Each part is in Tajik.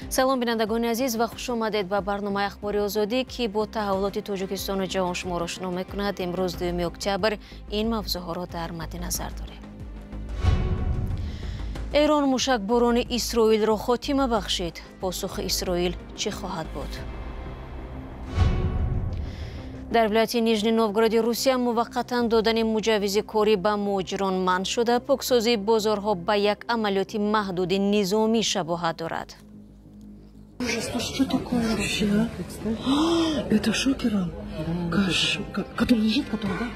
салом бинандагони азиз ва хуш омадед ба барномаи ахбори озодӣ ки бо таҳаввулоти Тоҷикистону ҷаҳоншуморо ошно мекунад. Имрӯз 2 октябр ин мавзӯъҳоро дар мадди назар дорем. эрон мушакборони Исроилро хотима бахшид. посухи Исроил чӣ хоҳад буд? дар вилояти Нижний Новгороди Русия муваққатан додани муҷаввизи корӣ ба муҳоҷирон манъ шуда, поксозии бозорҳо ба як амалиёти маҳдуди низомӣ шабоҳат дорад. Что такое вообще? Это шокера, который лежит, который, да?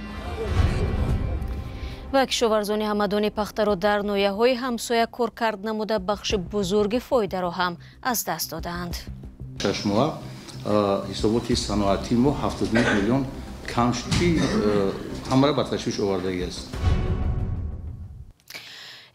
ва кишоварзони ҳамадони пахтаро дар ноҳияҳои ҳамсоя кор кард намуда бахши бузурги фоидаро ҳам аз даст доданд. ҳисоботи саноатӣ мо 79 миллион камши ҳамаро ба ташвиш овардагӣ аст.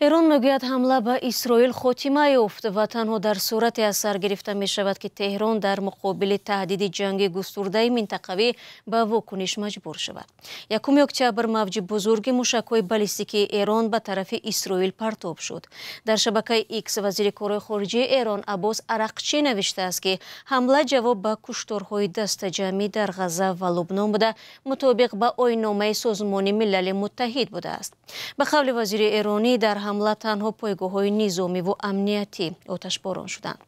эрон мегӯяд ҳамла ба Исроил хотима ёфт ва танҳо дар сурате аз сар гирифта мешавад ки Теҳрон дар муқобили таҳдиди ҷанги густурдаи минтақавӣ ба вокуниш маҷбур шавад. 1 октябр мавҷи бузурги мушакҳои баллистикии Эрон ба тарафи Исроил партоб шуд. дар шабакаи X вазири корҳои хориҷии Эрон Аббос Арақчӣ навиштааст ки ҳамла ҷавоб ба кушторҳои дастаҷамъӣ дар Ғаза ва Лубнон буда, мутобиқ ба ойнномаи Созмони Милали Муттаҳид будааст. ба қавли вазири эронӣ дар ҳамла танҳо пойгоҳҳои низомиву амниятӣ оташборон шуданд.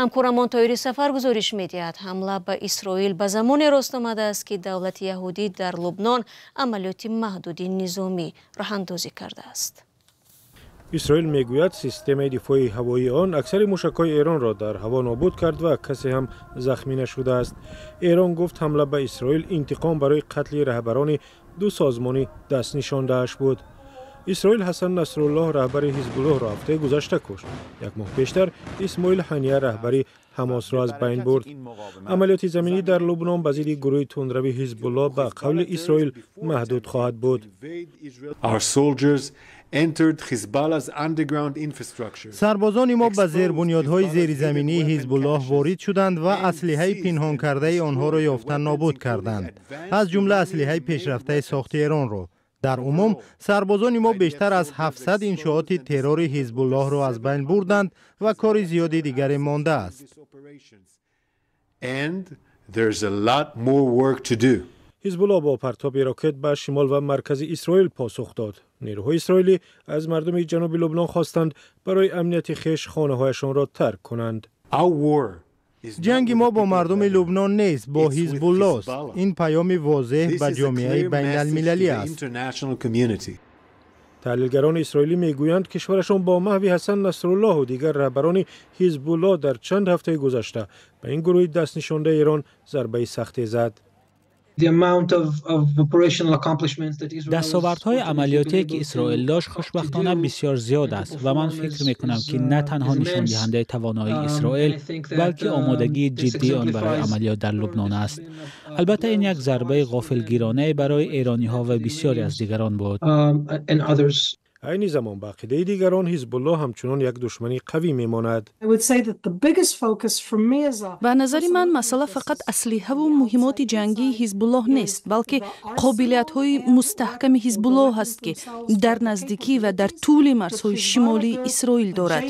ҳамкорамон Тоири Сафар гузориш медиҳад, ҳамла ба Исроил ба замоне рост омадааст ки давлати яҳудӣ дар Лубнон амалиёти маҳдуди низомӣ роҳандозӣ кардааст. исроил мегӯяд системаи дифоъи ҳавоии он аксари мушакҳои Эронро дар ҳаво нобуд кард ва касе ҳам захмӣ нашудааст. Эрон гуфт ҳамла ба Исроил интиқом барои қатли раҳбарони ду созмонӣ даст нишондааш буд. исроил Ҳасан Насруллоҳ раҳбари ҳизбуллоҳро ҳафтаи гузашта кушт. як моҳ пештар Исмоил Ҳания раҳбари ҳамосро аз байн бурд. амалиёти заминӣ дар Лубнон ба зидди гурӯҳи тундрави ҳизбуллоҳ ба қавли Исроил маҳдуд хоҳад буд. сарбозони мо ба зербунёдҳои зеризаминии ҳизбуллоҳ ворид шуданд ва аслиҳаи пинҳонкардаи онҳоро ёфта нобуд карданд, аз ҷумла аслиҳаи пешрафтаи сохти Эронро. дар умум сарбозони мо бештар аз 700 иншооти террори ҳизбуллоҳро аз байн бурданд ва кори зиёди дигаре мондааст. ҳизбуллоҳ бо партоби рокет ба шимол ва маркази Исроил посух дод. нерӯҳои исроилӣ аз мардуми ҷануби Лубнон хостанд барои амнияти хеш хонаҳояшонро тарк кунанд. ҷанги мо бо мардуми Лубнон нест, бо ҳизбуллоҳ аст. ин паёми возеҳ ба ҷомеаи байналмилалӣ аст. таҳлилгарони исроилӣ мегӯянд кишварашон бо маҳви Ҳасан Насруллоҳу дигар раҳбарони ҳизбуллоҳ дар чанд ҳафтаи гузашта ба ин гурӯҳи дастнишондаи Эрон зарбаи сахте зад. дастовардҳои амалиётие ки Исроил дошт хушбахтона бисёр зиёд аст ва ман фикр мекунам ки на танҳо нишондиҳандаи тавоноии Исроил, балки омодагии ҷиддии он барои амалиёт дар Лубнон аст. албатта ин як зарбаи ғофилгиронае барои эрониҳо ва бисёре аз дигарон буд. айни замон ба ақидаи дигарон ҳизбуллоҳ ҳамчунон як душмани қавӣ мемонад. ба назари ман масъала фақат аслиҳаву муҳимоти ҷангии ҳизбуллоҳ нест, балки қобилиятҳои мустаҳками ҳизбуллоҳ аст ки дар наздикӣ ва дар тӯли марзҳои шимолии Исроил дорад.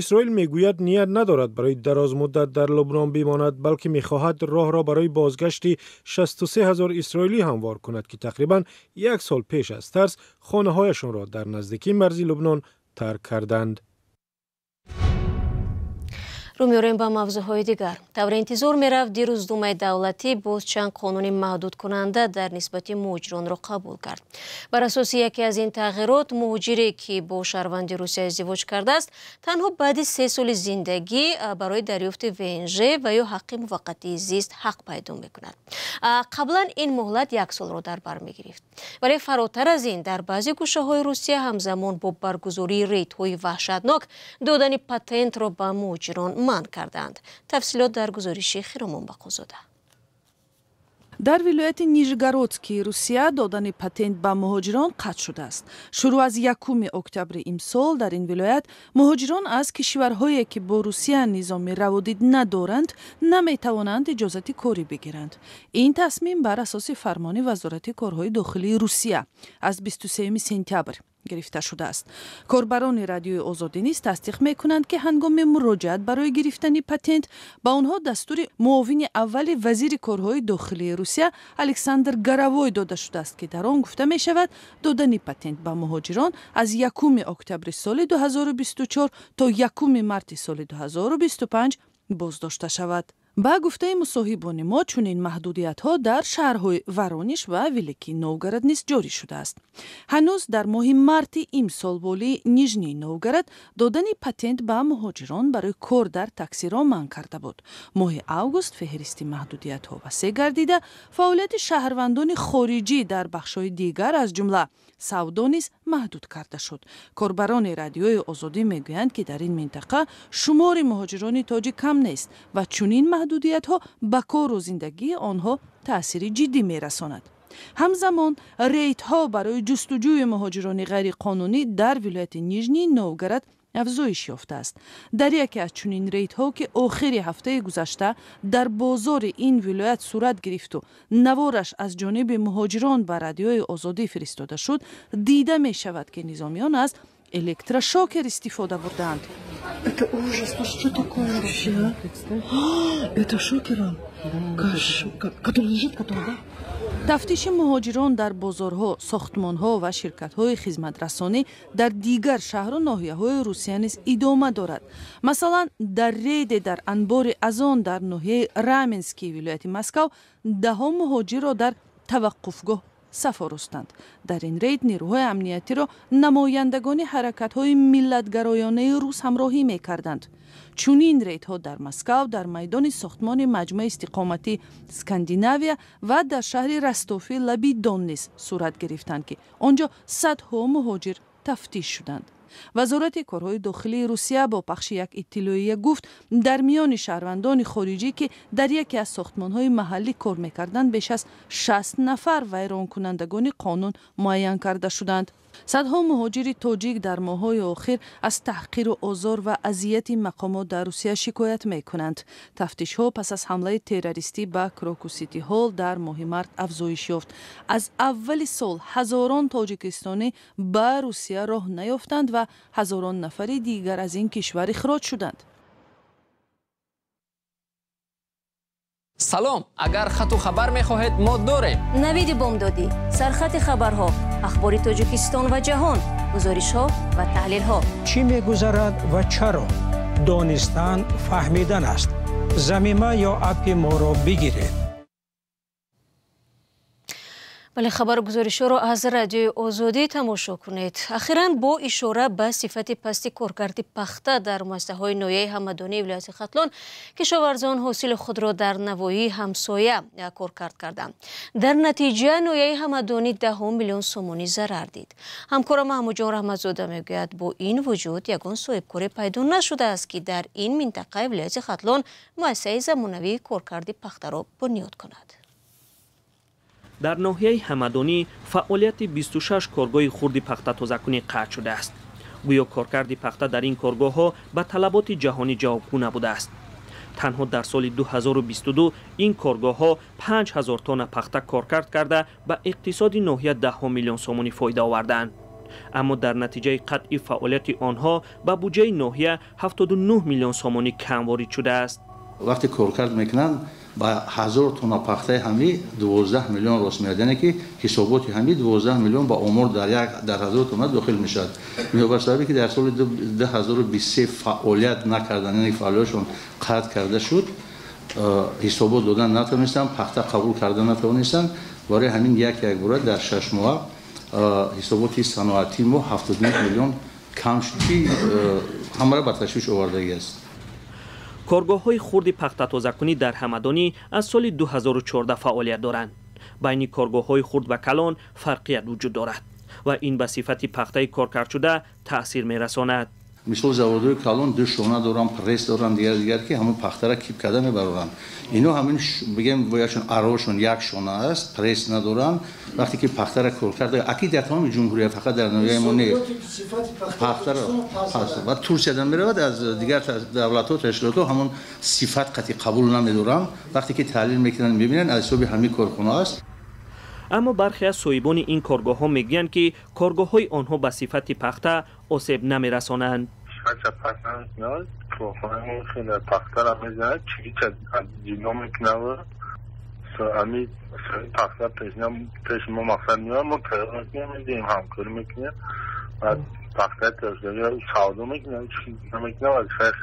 исроил мегӯяд ният надорад барои дарозмуддат дар Лубнон бимонад, балки мехоҳад роҳро барои бозгашти 63 000 исроилӣ ҳамвор кунад ки тақрибан як сол пеш аз тарс хонаҳояшонро дар наздикии марзи Лубнон тарк карданд. рӯ меорем ба мавзӯъҳои дигар. тавре интизор мерафт дирӯз Думаи давлатӣ боз чанд қонуни маҳдудкунанда дар нисбати муҳоҷиронро қабул кард. бар асоси яке аз ин тағйирот, муҳоҷире ки бо шаҳрванди Русия издивоҷ кардааст, танҳо баъди 3 соли зиндагӣ барои дарёфти ВНЖ ва ё ҳаққи муваққатии зист ҳақ пайдо мекунад. қаблан ин муҳлат 1 солро дар бар мегирифт. вале фаротар аз ин, дар баъзи гӯшаҳои Русия ҳамзамон бо баргузории рейдҳои ваҳшатнок додани патентро ба муҳоҷирон манъ карданд. тафсилот дар гузориши Хиромон Бақозода. дар вилояти Нижегородскии Русия додани патент ба муҳоҷирон қатъ шудааст. шурӯъ аз 1 октябри имсол дар ин вилоят муҳоҷирон аз кишварҳое ки бо Русия низоми раводид надоранд наметавонанд иҷозати корӣ бигиранд. ин тасмим бар асоси фармони Вазорати корҳои дохилии Русия аз 23 сентябр. گرفته شده است. کاربران رادیوی آزادی نیز تصدیق میکنند که هنگام مراجعت برای گرفتن پتنت با آنها دستور معاون اول وزیر کارهای داخلی روسیه الکساندر گاراوی داده شده است که در آن گفته می شود دادن پتنت به مهاجران از 1 اکتبر سال 2024 تا 1 مارس سال 2025 بازداشته شود. با گفته مصاحبان ما چنین محدودیت‌ها در شهرهای ورونیش و ولکی نوگراد نیز جاری شده است. هنوز در ماه مارت امسال ولی نیژنی نوگراد دادن پتنت به مهاجران برای کار در تاکسی را منع کرده بود. ماه اوگوست فهرست محدودیت‌ها وسیع گردیده، فعالیت شهروندان خارجی در بخش‌های دیگر از جمله سودا نیز محدود کرده شد. کاربران رادیوی آزادی میگویند که در این منطقه شمار مهاجران تاجیک کم نیست و چنین محدودیت‌ها به کار و زندگی آنها تأثیر جدی می‌رساند. همزمان ریت‌ها برای جستجوی مهاجران غیر قانونی در ولایت نیژنی نوگراد افزایش یافته است. در یکی از چنین ریت‌ها که آخر هفته گذشته در بازار این ولایت صورت گرفت و نوارش از جانب مهاجران به رادیوی آزادی فرستاده شد، دیده می شود که نظامیان از الکتروشوکر استفاده بردند. Это ужас, что такое вообще? Это шокером, который лежит, который, да? تفتیش مهاجران در بازارها، ساختمانها و شرکت‌های خدمت‌رسانی در دیگر شهر و ناحیه‌های روسیه نیز ادامه دارد. مثلا در رید در انبار ازان در ناحیه رامنسکی ولایت مسکو 10 مهاجر را در توقفگاه سفارستند. در این رید نیروهای امنیتی را نمایندگان حرکت‌های ملت‌گرایانه روس همراهی می‌کردند. چنین ریدها در مسکو در میدان ساختمان مجمع استقامتی اسکاندیناویا و در شهر رستوفی لبی دون نیز صورت گرفتند که آنجا صدها مهاجر تفتیش شدند. وزارت کارهای داخلی روسیه با پخش یک اطلاعیه گفت در میان شهروندان خارجی که در یکی از ساختمان‌های محلی کار می‌کردند بیش از 60 نفر ویران کنندگان قانون معین کرده شدند. صدها مهاجر تاجیک در ماه‌های اخیر از تحقیر و آزار و اذیت مقامات در روسیه شکایت می‌کنند. تفتیش‌ها پس از حمله تروریستی به کراکوسیتی هال در ماه مارس افزایش یافت. از اول سال هزاران تاجیکستانی به روسیه راه نیافتند و هزاران نفر دیگر از این کشور اخراج شدند. سلام، اگر خط و خبر می‌خواهید ما داریم. نوید بامدادی، سرخط خبرها، اخبار تاجیکستان و جهان، گزارش‌ها و تحلیل‌ها. چی می‌گذرد و چرا؟ دانستن فهمیدن است. زمینه یا اپ ما را بگیرید. بله، خبر گزارش را از رادیوی آزادی تماشا کنید. اخیراً با اشاره به صفت پست کارکرد پخته در مؤسسه‌های ناحیه همدانی ولایت ختلان، کشاورزان حاصل خود را در نواحی همسایه کارکرد کردند. در نتیجه ناحیه همدانی 10 میلیون سومانی ضرر دید. همکارم محمود جان رحمت‌زاده میگوید با این وجود یگان صاحبکاری پیدا نشده است که در این منطقه ولایت ختلان مؤسسه زمانوی کارکرد پخته را بنیاد کند. در ناحیه همدانی فعالیت 26 کارگاه خرد پخته تازه‌کنی قطع شده است. گویا کارکرد پخته در این کارگاه‌ها به طلبات جهانی جوابگو نبوده است. تنها در سال 2022 این کارگاه‌ها 5000 تن پخته کارکرد کرده به اقتصاد ناحیه 10 میلیون سومانی فایده آوردند. اما در نتیجه قطع فعالیت آنها به بودجه ناحیه 79 میلیون سومانی کم وارد شده است. وقتی کارکرد میکنن با 1000 تن پخته همی 12 میلیون راست میاد، یعنی که حسابات همی 12 میلیون با امور در 1000 تن داخل میشد. به سببی که در سال 2023 فعالیت نکردن، یعنی فعالیتشون قطع کرده شد، حسابات دادن نتونستن، پخته قبول کردن نتونستن. برای همین یک بار در 6 ماه حسابات صنعتی ما 79 میلیون کم شد که همه را به تشویش آوردگی است. کارگاه‌های خرد پخته تازه‌کنی در همدانی از سال 2014 فعالیت دارند. بین کارگاه‌های خرد و کلان فرقیت وجود دارد و این به صفت پخته کارکرد شده تأثیر می‌رساند. مثال زوادهای کلان 2 شونه دارن، پرس دارن، دیگر که همون پخته را کیپ کرده میبرن. اینا همین بگیم وایشون اراوشون 1 شونه است، پرس ندارن. وقتی که پخته را کار کرده اکی در تمام جمهوریت فقط در ناحیه ما نه پخته را و ترسیه دادن میرود از دیگر دولت‌ها و تشکیلات‌ها همون صفت قطعی قبول نمیدارن. وقتی که تحلیل میکنن میبینن از حساب همین کارخانه است. اما برخی از صاحبان این کارگاه‌ها میگویند که کارگاه‌های آنها به صفت پخته آسیب نمی‌رسانند. امی پخته پیش ما مقصد میاد ما کار میکنیم همکاری میکنیم و پخته ترشداری سعودو میکنیم و فرق.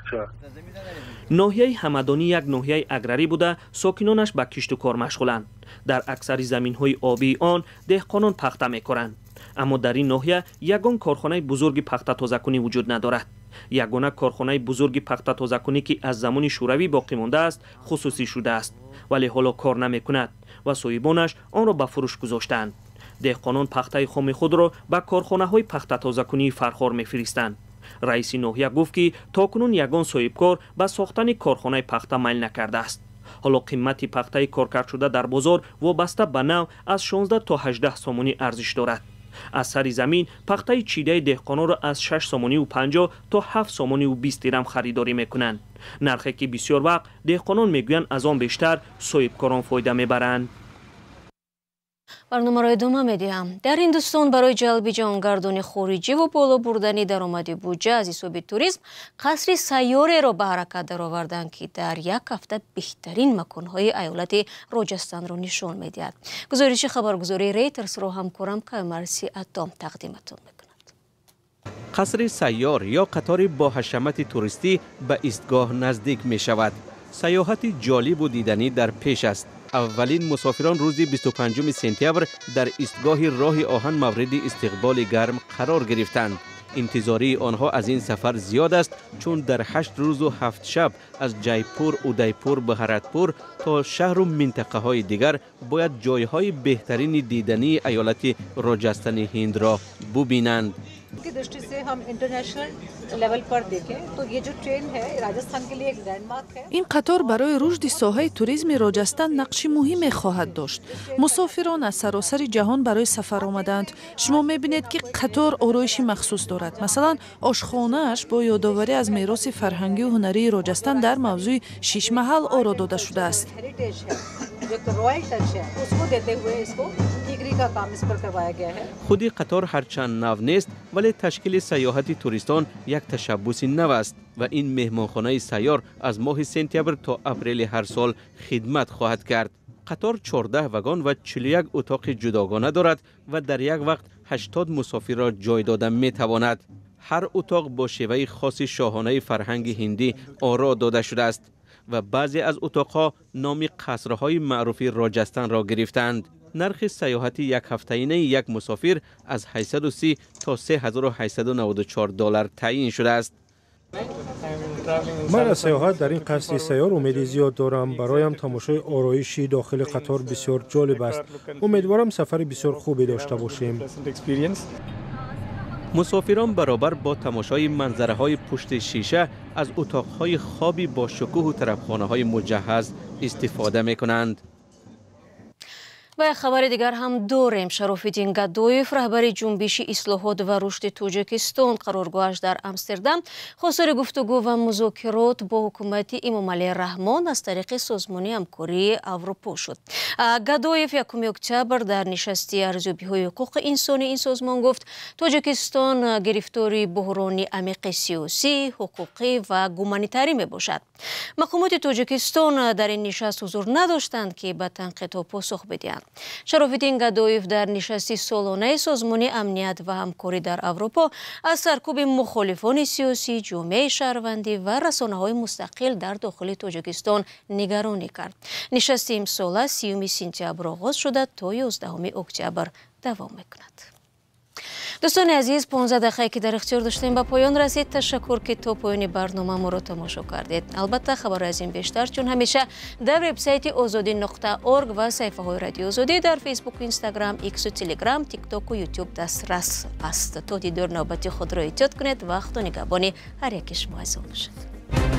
ناحیه همدانی یک ناحیه اگراری بوده، ساکنانش به کشت و کار مشغولند. در اکثر زمین‌های آبی آن دهقانان پخته میکنند. اما در این ناحیه یگان کارخانه بزرگ پخته تازه‌کنی وجود ندارد. یگانه کارخانه بزرگ پخته تازه‌کنی که از زمان شوروی باقی مانده است خصوصی شده است، ولی حالا کار نمی‌کند و صاحبانش آن را به فروش گذاشتند. دهقانان پخته خام خود را به کارخانه‌های پخته تازه‌کنی فرخار می‌فرستند. رئیس ناحیه گفت که تاکنون یگان صاحبکار به ساختن کارخانه پخته میل نکرده است. حالا قیمت پخته کارکرد شده در بازار وابسته به نوع از 16 تا 18 سومانی ارزش دارد. از سر زمین پخته چیده دهقانان را از 6 سومانی و 50 تا 7 سومانی و 20 درم خریداری میکنند. نرخی که بسیار وقت دهقانان میگویند از آن بیشتر صاحبکاران فایده میبرند. برنامه را ادامه میدیم. در هندوستان برای جلب جهانگردان خارجی و بالا بردن درآمد بودجه از حساب توریسم قصر سیاره را به حرکت درآوردند که در یک هفته بهترین مکانهای ایالت راجستان را نشان میدهد. گزارش خبرگزاری ریترز را همکارم کامرسی اتام تقدیمتون میکند. قصر سیار یا قطار با حشمت توریستی به ایستگاه نزدیک می شود. سیاحت جالب و دیدنی در پیش است. اولین مسافران روز 25 سپتامبر در ایستگاه راه آهن مورد استقبال گرم قرار گرفتند. انتظاری آنها از این سفر زیاد است چون در 8 روز و 7 شب از جایپور، اودایپور به هراتپور تا شهر و منطقه های دیگر باید جایهای بهترین دیدنی ایالت راجستان هند را ببینند. की दृष्टि से हम इंटरनेशनल लेवल पर देखें तो ये जो ट्रेन है राजस्थान के लिए एक लैंडमार्क है. این قطار برای رشد ساحه توریسم راجستان نقش مهمی خواهد داشت. مسافران از سراسر جهان برای سفر آمدند. شما می‌بینید که قطار آرایشی مخصوص دارد. مثلا آشخانه‌اش با یادآوری از میراث فرهنگی و هنری راجستان در موضوع شش محل آرا داده شده است. خودی قطار هرچند نو نیست ولی تشکیل سیاحت توریستان یک تشبوس نو است و این مهمانخانه سیار از ماه سپتامبر تا اپریل هر سال خدمت خواهد کرد. قطار 14 وگان و 41 اتاق جداگانه دارد و در یک وقت 80 مسافر را جای داده می تواند. هر اتاق با شیوه خاص شاهانه فرهنگ هندی آرا داده شده است و بعضی از اتاقها نام قصرهای معروف راجستان را گرفتند. نرخ سیاحت یک هفته‌ای یک مسافر از 830 تا 3894 دلار تعیین شده است. من از سیاحت در این قصر سیار امید زیاد دارم. برایم تماشای آرایشی داخل قطار بسیار جالب است. امیدوارم سفر بسیار خوبی داشته باشیم. مسافران برابر با تماشای منظره‌های پشت شیشه از اتاق‌های خوابی با شکوه و طربخانه‌های مجهز استفاده می‌کنند. و خبر دیگر هم داریم. شرافالدین گدویف رهبر جنبش اصلاحات و رشد تاجیکستان قرارگاهش در امستردام خواستار گفتگو و مذاکرات با حکومت امام علی رحمان از طریق سازمان همکاری اروپا شد. گدویف 1 اکتبر در نشستی ارزیابی‌های حقوق انسانی این سازمان گفت تاجیکستان گرفتار بحران عمیق سیاسی، حقوقی و گومانیتاری می باشد. مقامات تاجیکستان در این نشست حضور نداشتند که به تنقیدها پاسخ بدهند. شرافالدین گدویف در نشستی سالانه سازمان امنیت و همکاری در اروپا از سرکوب مخالفان سیاسی، جامعه شهروندی و رسانه‌های مستقل در داخل تاجیکستان نگرانی کرد. نشست امسال 30 سپتامبر آغاز شده تا 11 اکتبر دوام می‌کند. دوستان عزیز 15 دقیقه که در اختیار داشتیم به پایان رسید. تشکر که تا پایان برنامه ما را تماشا کردید. البته خبر از این بیشتر چون همیشه در وبسایت azadi.org و صفحه های رادیو آزادی در فیسبوک، اینستاگرام، ایکس و تلگرام، تیک تاک و یوتیوب دسترس است. تا دیدار نوبتی خود را ایجاد کنید. وقت و نگهبانی هر یک شما از آن باشد.